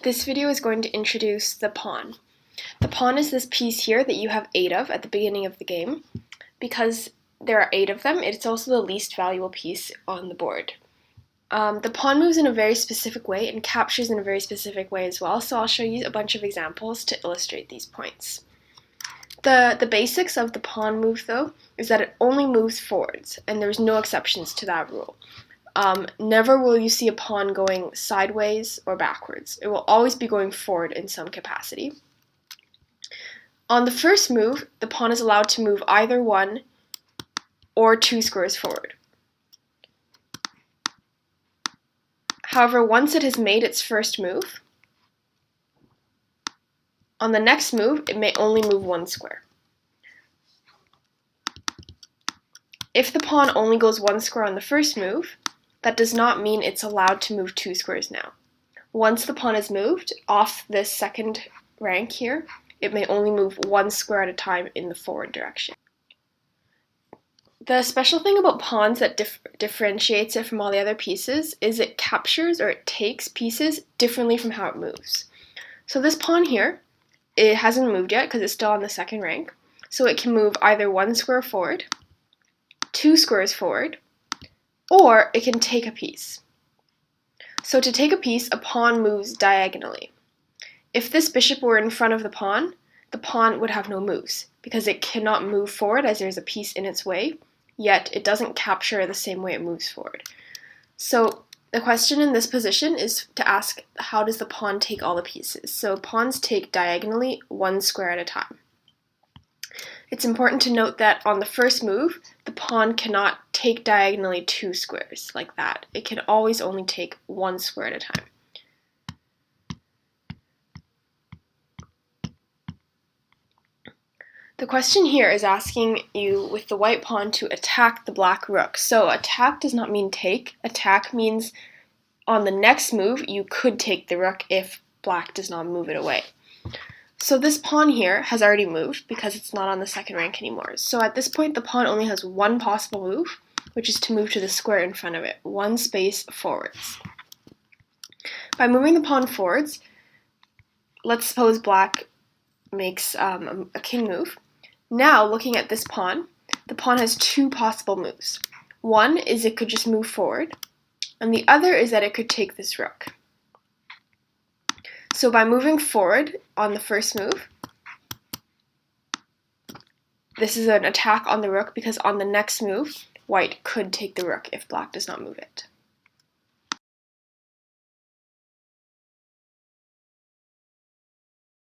This video is going to introduce the pawn. The pawn is this piece here that you have 8 of at the beginning of the game. Because there are 8 of them, it's also the least valuable piece on the board. The pawn moves in a very specific way and captures in a very specific way as well, so I'll show you a bunch of examples to illustrate these points. The basics of the pawn move, though, is that it only moves forwards, and there's no exceptions to that rule. Never will you see a pawn going sideways or backwards. It will always be going forward in some capacity. On the first move, the pawn is allowed to move either 1 or 2 squares forward. However, once it has made its first move, on the next move, it may only move 1 square. If the pawn only goes 1 square on the first move, that does not mean it's allowed to move 2 squares now. Once the pawn is moved off this second rank here, it may only move 1 square at a time in the forward direction. The special thing about pawns that differentiates it from all the other pieces is it captures or it takes pieces differently from how it moves. So this pawn here, it hasn't moved yet because it's still on the second rank, so it can move either 1 square forward, 2 squares forward, or it can take a piece. So to take a piece, a pawn moves diagonally. If this bishop were in front of the pawn would have no moves, because it cannot move forward as there's a piece in its way, yet it doesn't capture the same way it moves forward. So the question in this position is to ask, how does the pawn take all the pieces? So pawns take diagonally 1 square at a time. It's important to note that on the first move, the pawn cannot take diagonally 2 squares like that. It can always only take 1 square at a time. The question here is asking you with the white pawn to attack the black rook. So attack does not mean take. Attack means on the next move you could take the rook if black does not move it away. So this pawn here has already moved because it's not on the second rank anymore. So at this point the pawn only has one possible move, which is to move to the square in front of it, 1 space forwards. By moving the pawn forwards, let's suppose black makes a king move. Now, looking at this pawn, the pawn has 2 possible moves. One is it could just move forward, and the other is that it could take this rook. So by moving forward on the first move, this is an attack on the rook because on the next move, white could take the rook if black does not move it.